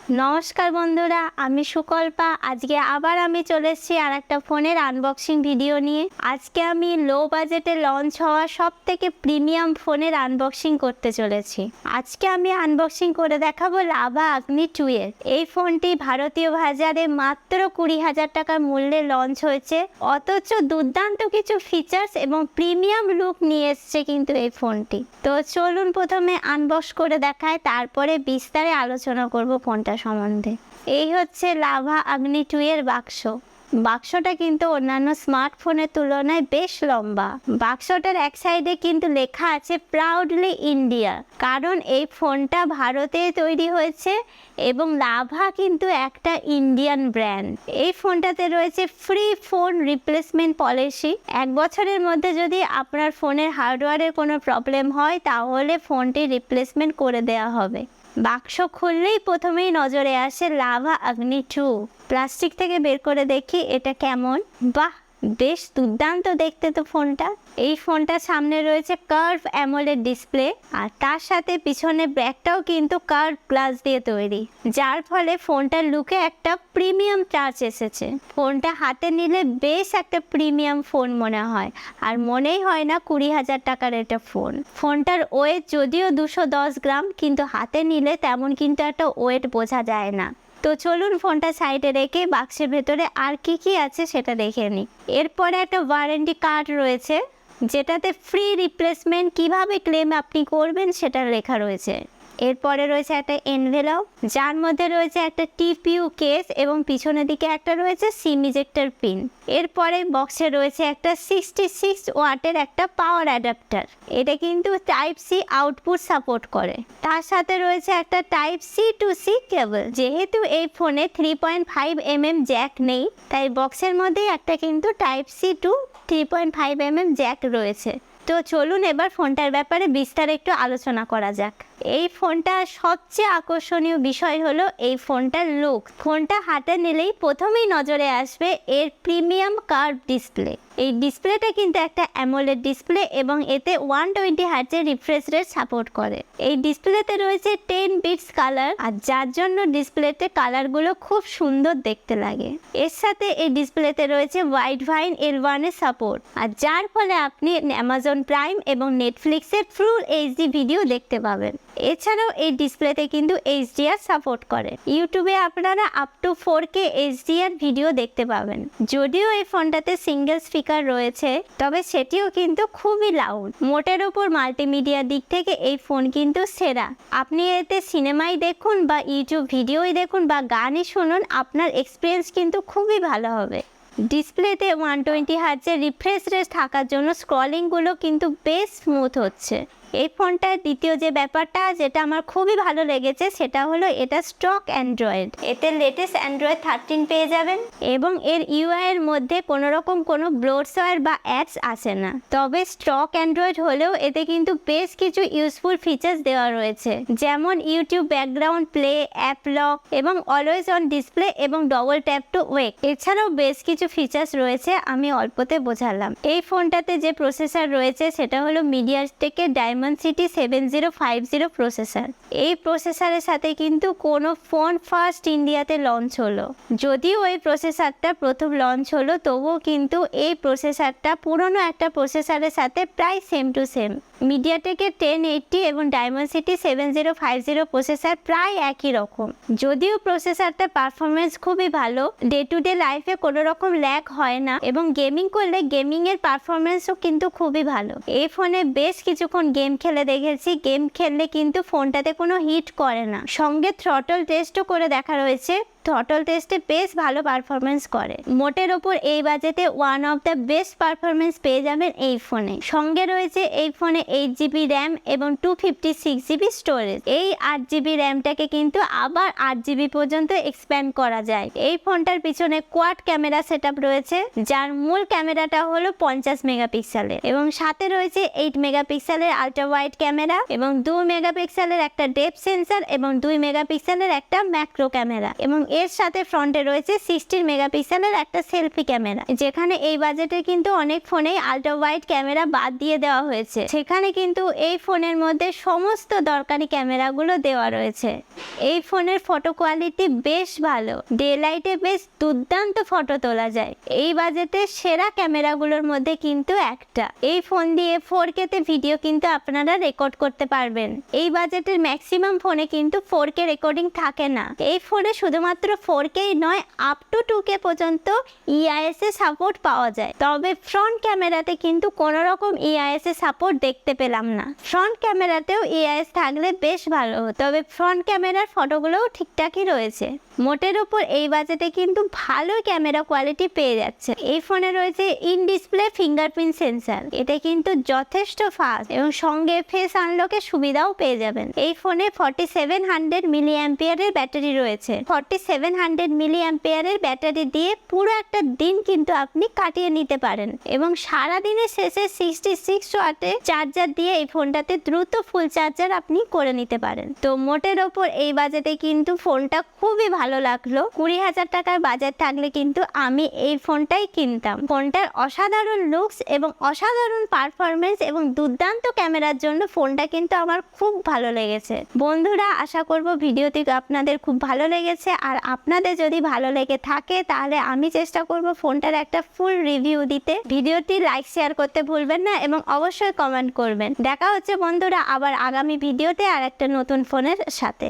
নমস্কার বন্ধুরা, আমি সুকল্পা। আজকে আবার আমি চলে এসেছি আর একটা ফোনের আনবক্সিং ভিডিও নিয়ে। আজকে আমি লো বাজেটে লঞ্চ হওয়া সব থেকে প্রিমিয়াম ফোনের আনবক্সিং করতে চলেছি। আজকে আমি আনবক্সিং করে দেখাবো লাভা আগ্নি 2 এর। এই ফোনটি ভারতীয় বাজারে মাত্র 20,000 টাকার মূল্যে লঞ্চ হয়েছে, অথচ দুর্দান্ত কিছু ফিচার্স এবং প্রিমিয়াম লুক নিয়ে এসছে কিন্তু এই ফোনটি। তো চলুন প্রথমে আনবক্স করে দেখায়, তারপরে বিস্তারে আলোচনা করব ফোনটা সম্বন্ধে। এই হচ্ছে লাভা আগ্নি 2 এর বাক্সটা কিন্তু অন্যান্য স্মার্টফোনের তুলনায় বেশ লম্বা। বাক্সটার এক সাইডে কিন্তু লেখা আছে প্রাউডলি ইন্ডিয়া, কারণ এই ফোনটা ভারতে তৈরি হয়েছে এবং লাভা কিন্তু একটা ইন্ডিয়ান ব্র্যান্ড। এই ফোনটাতে রয়েছে ফ্রি ফোন রিপ্লেসমেন্ট পলিসি। 1 বছরের মধ্যে যদি আপনার ফোনের হার্ডওয়্যারের কোনো প্রবলেম হয় তাহলে ফোনটি রিপ্লেসমেন্ট করে দেওয়া হবে। বাক্স খুললেই প্রথমেই নজরে আসে লাভা আগ্নি 2। প্লাস্টিক থেকে বের করে দেখি এটা কেমন। বাহ, বেশ দুর্দান্ত দেখতে তো ফোনটা। এই ফোনটার সামনে রয়েছে কার্ভ অ্যামোলেড ডিসপ্লে, আর তার সাথে পিছনে ব্যাকটাও কিন্তু কার্ভ গ্লাস দিয়ে তৈরি, যার ফলে ফোনটার লুকে একটা প্রিমিয়াম টাচ এসেছে। ফোনটা হাতে নিলে বেশ একটা প্রিমিয়াম ফোন মনে হয়, আর মনেই হয় না 20,000 টাকার এটা ফোন। ফোনটার ওয়েট যদিও 210 গ্রাম, কিন্তু হাতে নিলে তেমন কিন্তু একটা ওয়েট বোঝা যায় না। তো চলুন ফোনটা সাইডে রেখে বাক্সের ভেতরে আর কি আছে সেটা দেখে নিই। এরপরে একটা ওয়ারেন্টি কার্ড রয়েছে, যেটাতে ফ্রি রিপ্লেসমেন্ট কিভাবে ক্লেম আপনি করবেন সেটা লেখা রয়েছে। এরপরে রয়েছে একটা এনভেলপ, যার মধ্যে রয়েছে একটা টিপিইউ কেস এবং পিছনের দিকে একটা রয়েছে সিম ইজেক্টর পিন। এরপরে বক্সে রয়েছে একটা 66 ওয়াটের একটা পাওয়ার অ্যাডাপ্টার। এটা কিন্তু টাইপ সি আউটপুট সাপোর্ট করে। তার সাথে রয়েছে একটা type C to C cable. যেহেতু এই ফোনে 3.5mm জ্যাক নেই, তাই বক্সের মধ্যে একটা কিন্তু type C two 3.5mm Jack রয়েছে। তো চলুন এবার ফোনটার ব্যাপারে বিস্তারে একটু আলোচনা করা যাক। এই ফোনটার সবচেয়ে আকর্ষণীয় বিষয় হলো এই ফোনটার লুক। ফোনটা হাতে নিলেই প্রথমেই নজরে আসবে এর প্রিমিয়াম কার্ভ ডিসপ্লে। এই ডিসপ্লেটা কিন্তু একটা অ্যামোলেড ডিসপ্লে এবং এতে 120 হার্টজের রিফ্রেশ রেট সাপোর্ট করে। এই ডিসপ্লেতে রয়েছে 10 বিটস কালার, আর যার জন্য ডিসপ্লেতে কালারগুলো খুব সুন্দর দেখতে লাগে। এর সাথে এই ডিসপ্লেতে রয়েছে ওয়াইড ভাইন L1 এর সাপোর্ট, আর যার ফলে আপনি অ্যামাজন প্রাইম এবং নেটফ্লিক্সের ফুল এইচডি ভিডিও দেখতে পাবেন। এছাড়াও এই ডিসপ্লেতে কিন্তু HDR সাপোর্ট করে। ইউটিউবে আপনারা up to 4K HDR video দেখতে পাবেন। যদিও এই ফোনটাতে সিঙ্গেল স্পিকার রয়েছে, তবে সেটিও কিন্তু খুবই লাউড। মোটের ওপর মাল্টিমিডিয়ার দিক থেকে এই ফোন কিন্তু সেরা। আপনি এতে সিনেমাই দেখুন বা ইউটিউব ভিডিওই দেখুন বা গানই শুনুন, আপনার এক্সপিরিয়েন্স কিন্তু খুবই ভালো হবে। ডিসপ্লেতে 120 হার্টজের রিফ্রেশ রেট থাকার জন্য স্ক্রলিংগুলো কিন্তু বেশ স্মুথ হচ্ছে। এই ফোনটার দ্বিতীয় যে ব্যাপারটা যেটা আমার খুবই ভালো লেগেছে সেটা হলো এটা স্টক অ্যান্ড্রয়েড। এতে লেটেস্ট অ্যান্ড্রয়েড 13 পেয়ে যাবেন এবং এর ইউআই এর মধ্যে কোনোরকম কোনো ব্লোটওয়্যার বা অ্যাডস আসে না। তবে স্টক অ্যান্ড্রয়েড হলেও এতে কিন্তু বেশ কিছু ইউজফুল ফিচার্স দেওয়া রয়েছে, যেমন YouTube background play, app lock এবং অলওয়েজ অন ডিসপ্লে এবং ডবল ট্যাপ টু ওয়েক। এছাড়াও বেশ কিছু ফিচার্স রয়েছে, আমি অল্পতে বোঝালাম। এই ফোনটাতে যে প্রসেসর রয়েছে সেটা হলো মিডিয়াটেকের ডায়মেনসিটি 7050 প্রসেসর। এই প্রসেসরের সাথে কিন্তু কোনো ফোন ফার্স্ট ইন্ডিয়াতে লঞ্চ হলো। যদিও এই প্রসেসরটা প্রথম লঞ্চ হলো, তবুও কিন্তু এই প্রসেসরটা পুরনো একটা প্রসেসরের সাথে প্রায় সেম টু সেম। মিডিয়াটেকের 1080 এবং ডায়মেনসিটি 7050 প্রসেসর প্রায় একই রকম। যদিও প্রসেসরটার পারফরমেন্স খুবই ভালো, ডে টু ডে লাইফে কোনো রকম ল্যাগ হয় না এবং গেমিং করলে গেমিং এর পারফরমেন্সও কিন্তু খুবই ভালো। এই ফোনে বেশ কিছুক্ষণ গেম খেলে দেখেছি, গেম খেললে কিন্তু ফোনটাতে কোনো হিট করে না। সঙ্গে থ্রটল টেস্টও করে দেখা রয়েছে, থ্রটল টেস্টে বেশ ভালো পারফরমেন্স করে। মোটের ওপর এই বাজেটে one of the best performance পেয়ে যাবেন এই ফোনে। সঙ্গে রয়েছে এই ফোনে 8GB র্যাম এবং 256GB স্টোরেজ। এই 8GB র্যামটাকে কিন্তু আবার 8GB পর্যন্ত এক্সপ্যান্ড করা যায়। এই ফোনটার পিছনে কোয়াড ক্যামেরা সেটআপ রয়েছে, যার মূল ক্যামেরাটা হলো 50 মেগাপিক্সেলের এবং সাথে রয়েছে 8 মেগাপিক্সেলের আল্ট্রা ওয়াইড ক্যামেরা এবং 2 মেগাপিক্সেলের একটা ডেপথ সেন্সর এবং 2 মেগাপিক্সেলের একটা ম্যাক্রো ক্যামেরা। এবং এর সাথে ফ্রন্টে রয়েছে 16 মেগাপিক্সেলের একটা সেলফি ক্যামেরা, যেখানে এই বাজেটে কিন্তু অনেক ফোনেই আল্ট্রা ওয়াইড ক্যামেরা বাদ দিয়ে দেওয়া হয়েছে, সেখানে কিন্তু এই ফোনের মধ্যে সমস্ত দরকারি ক্যামেরাগুলো দেওয়া রয়েছে। এই ফোনের ফটো কোয়ালিটি বেশ ভালো, ডে লাইটে বেশ দুর্দান্ত ফটো তোলা যায়। এই বাজেটে সেরা ক্যামেরাগুলোর মধ্যে কিন্তু একটা। এই ফোন দিয়ে 4K তে ভিডিও কিন্তু আপনারা রেকর্ড করতে পারবেন। এই বাজেটের ম্যাক্সিমাম ফোনে কিন্তু 4K রেকর্ডিং থাকে না। এই ফোনে শুধুমাত্র 4K নয়, আপ টু 2K পর্যন্ত EIS এ সাপোর্ট পাওয়া যায়। তবে ফ্রন্ট ক্যামেরাতে কিন্তু কোনো রকম EIS এ সাপোর্ট দেখতে পেলাম না। ফ্রন্ট ক্যামেরাতেও EIS থাকলে বেশ ভালো হতো, তবে ফ্রন্ট ক্যামেরার ফটোগুলোও ঠিকঠাকই রয়েছে। মোটের উপর এই বাজেটে কিন্তু ভালো ক্যামেরা কোয়ালিটি পেয়ে যাচ্ছে। এই ফোনে রয়েছে ইন ডিসপ্লে ফিঙ্গারপ্রিন্ট সেন্সর, এটা কিন্তু যথেষ্ট ফাস্ট এবং সঙ্গে ফেস আনলকের সুবিধাও পেয়ে যাবেন। এই ফোনে 4700 মিলি অ্যাম্পিয়ারের ব্যাটারি রয়েছে। 4700 মিলি অ্যাম্পিয়ারের ব্যাটারি দিয়ে পুরো একটা দিন কিন্তু আপনি কাটিয়ে নিতে পারেন এবং সারা দিনের শেষে 66 ওয়াটের চার্জার দিয়ে এই ফোনটাতে দ্রুত ফুল চার্জার আপনি করে নিতে পারেন। তো মোটের ওপর এই বাজেটে কিন্তু ফোনটা খুবই ভালো লাগলো। 20,000 টাকার বাজেট থাকলে কিন্তু আমি এই ফোনটাই কিনতাম। ফোনটার অসাধারণ লুকস এবং অসাধারণ পারফরমেন্স এবং দুর্দান্ত ক্যামেরার জন্য ফোনটা কিন্তু আমার খুব ভালো লেগেছে। বন্ধুরা, আশা করব ভিডিওটি আপনাদের খুব ভালো লেগেছে, আর আপনাদের যদি ভালো লেগে থাকে তাহলে আমি চেষ্টা করব ফোনটার একটা ফুল রিভিউ দিতে। ভিডিওটি লাইক শেয়ার করতে ভুলবেন না এবং অবশ্যই কমেন্ট করবেন। দেখা হচ্ছে বন্ধুরা আবার আগামী ভিডিওতে আর একটা নতুন ফোনের সাথে।